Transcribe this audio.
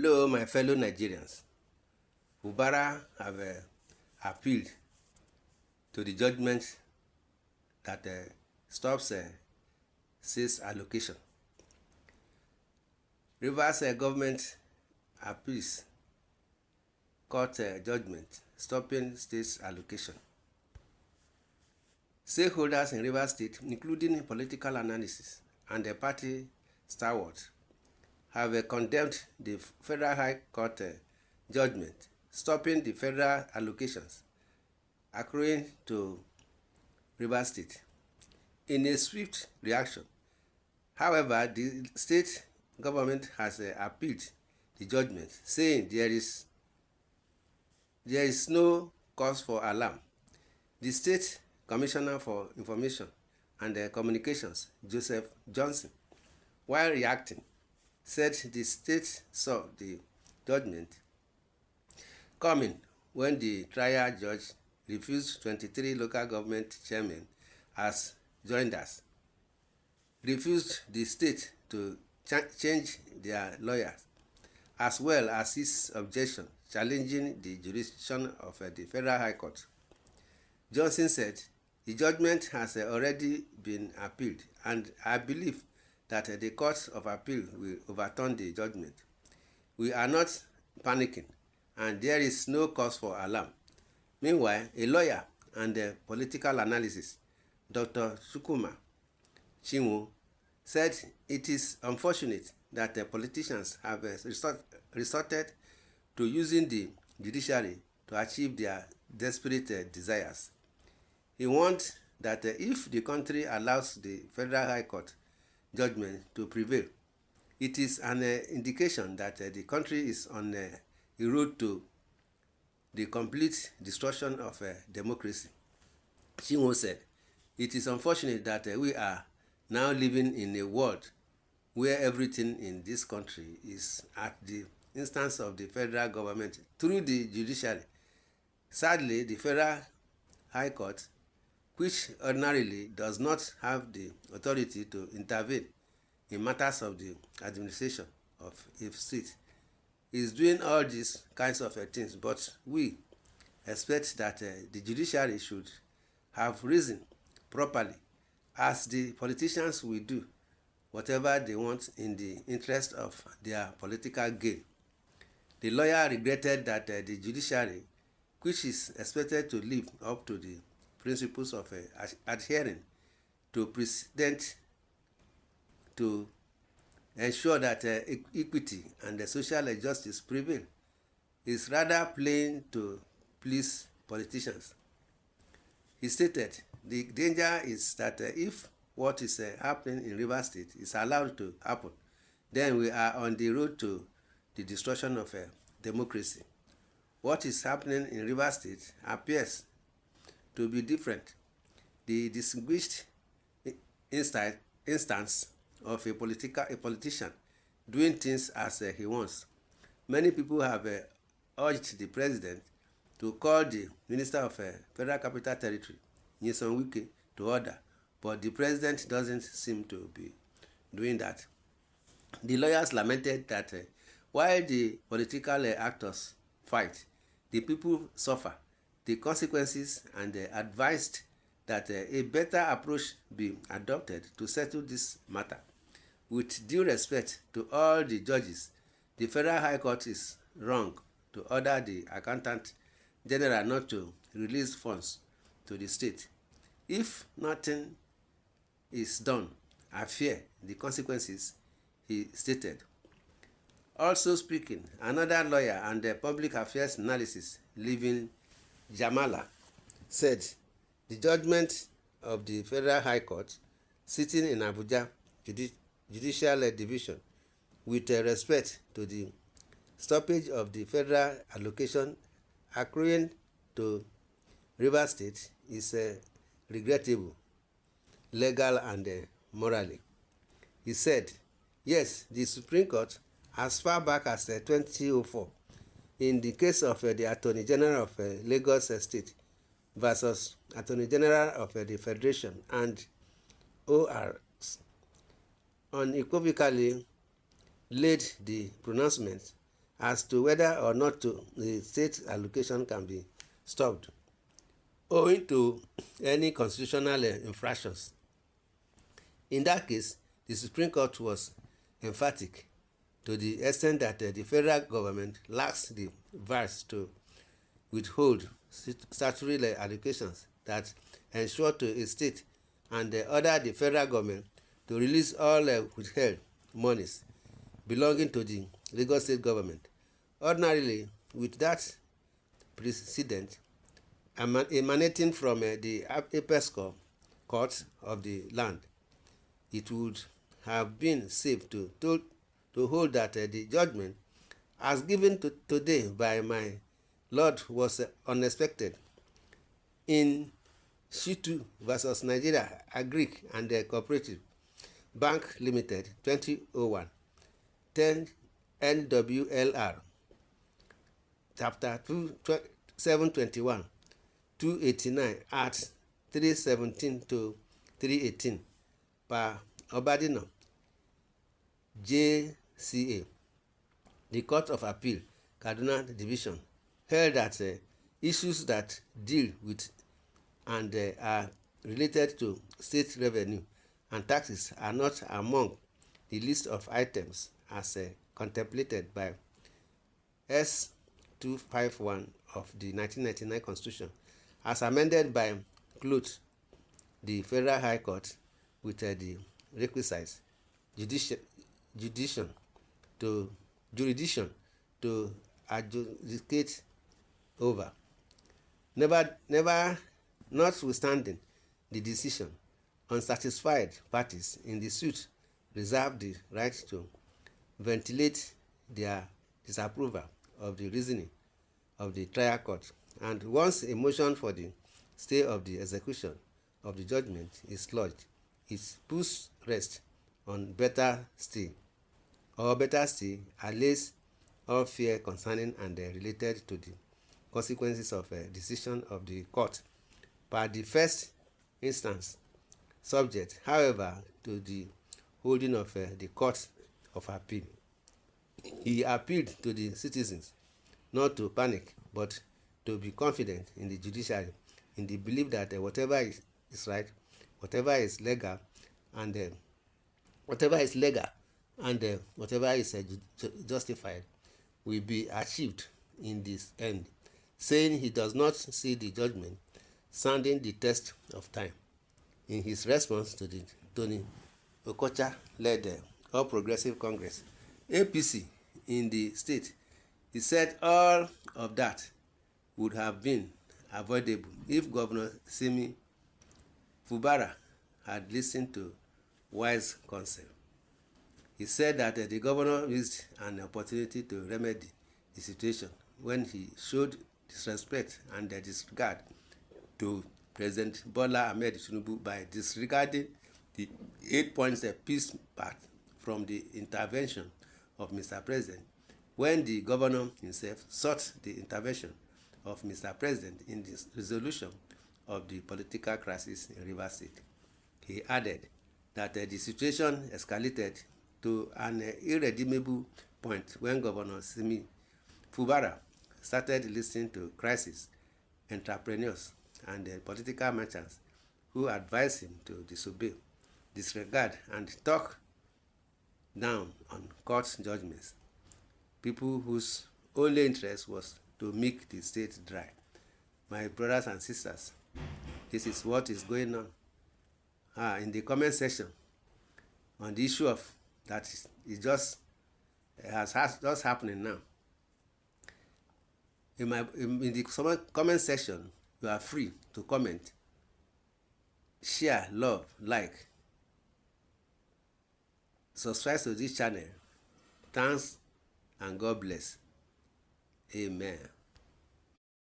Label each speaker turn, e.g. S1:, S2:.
S1: Hello, my fellow Nigerians. Fubara have appealed to the judgment that stops sales allocation. Rivers government appeals court judgment stopping state allocation. Stakeholders in Rivers State, including political analysis and the party stalwarts, have condemned the Federal High Court judgment stopping the federal allocations accruing to Rivers State. In a swift reaction, however, the state government has appealed the judgment, saying there is no cause for alarm. The State Commissioner for Information and Communications, Joseph Johnson, while reacting, said the state saw the judgment coming when the trial judge refused 23 local government chairmen as joinders, refused the state to change their lawyers, as well as his objection challenging the jurisdiction of the Federal High Court. Johnson said, the judgment has already been appealed, and I believe that the Court of Appeal will overturn the judgment. We are not panicking, and there is no cause for alarm. Meanwhile, a lawyer and political analyst, Dr. Chukwuma said it is unfortunate that the politicians have resorted to using the judiciary to achieve their desperate desires. He warned that if the country allows the Federal High Court judgment to prevail, it is an indication that the country is on a road to the complete destruction of democracy. Chinwo said, it is unfortunate that we are now living in a world where everything in this country is at the instance of the federal government through the judiciary. Sadly, the Federal High Court, which ordinarily does not have the authority to intervene in matters of the administration of a state, is doing all these kinds of things. But we expect that the judiciary should have reasoned properly, as the politicians will do whatever they want in the interest of their political gain. The lawyer regretted that the judiciary, which is expected to live up to the principles of adhering to precedent to ensure that equity and social justice prevail, is rather playing to please politicians. He stated, the danger is that if what is happening in Rivers State is allowed to happen, then we are on the road to the destruction of democracy. What is happening in Rivers State appears to be different. The distinguished instance of a politician doing things as he wants. Many people have urged the president to call the Minister of Federal Capital Territory, Nyesom Wike, to order, but the president doesn't seem to be doing that. The lawyers lamented that while the political actors fight, the people suffer the consequences, and advised that a better approach be adopted to settle this matter. With due respect to all the judges, the Federal High Court is wrong to order the Accountant General not to release funds to the state. If nothing is done, I fear the consequences, he stated. Also speaking, another lawyer and public affairs analysis, Living Jamala, said the judgment of the Federal High Court sitting in Abuja Judicial Division, with respect to the stoppage of the federal allocation accruing to Rivers State, is regrettable, legal and morally. He said, yes, the Supreme Court, as far back as 2004, in the case of the Attorney General of Lagos State versus Attorney General of the Federation and ORs, unequivocally laid the pronouncement as to whether or not the state allocation can be stopped owing to any constitutional infractions. In that case, the Supreme Court was emphatic to the extent that the federal government lacks the vice to withhold statutory allocations that ensure to a state and order the federal government to release all withheld monies belonging to the Lagos state government. Ordinarily, with that precedent emanating from the apex court of the land, it would have been safe to hold that the judgment as given today by my Lord was unexpected. In Shitu versus Nigeria Agric and Cooperative Bank Limited 2001, 10 NWLR, Chapter 721, 289 at 317 to 318 per Obadino, JCA. The Court of Appeal, Kaduna Division, held that issues that deal with and are related to state revenue and taxes are not among the list of items as contemplated by S. 251 of the 1999 Constitution, as amended by Cloth, the Federal High Court, with the requisite jurisdiction to adjudicate over. Notwithstanding the decision, unsatisfied parties in the suit reserve the right to ventilate their disapproval of the reasoning of the trial court, and once a motion for the stay of the execution of the judgment is lodged, it puts rest on better stay allays all fear concerning and related to the consequences of a decision of the court per the first instance, subject, however, to the holding of the Court of Appeal. He appealed to the citizens not to panic, but to be confident in the judiciary, in the belief that whatever is right, whatever is legal, and whatever is justified will be achieved in this end, saying he does not see the judgment sounding the test of time. In his response to the Tony Okocha-led All Progressive Congress, APC, in the state, he said all of that would have been avoidable if Governor Simi Fubara had listened to wise counsel. He said that the governor missed an opportunity to remedy the situation when he showed disrespect and disregard to President Bola Ahmed Tinubu by disregarding the 8 points peace pact from the intervention of Mr. President, when the governor himself sought the intervention of Mr. President in the resolution of the political crisis in Rivers State. He added that the situation escalated to an irredeemable point when Governor Simi Fubara started listening to crisis entrepreneurs and political merchants who advised him to disobey, disregard, and talk down on court judgments, people whose only interest was to make the state dry. My brothers and sisters, this is what is going on in the comment section on the issue of that is just happening now. In the comment section, you are free to comment, share, love, like, subscribe to this channel. Thanks and God bless. Amen.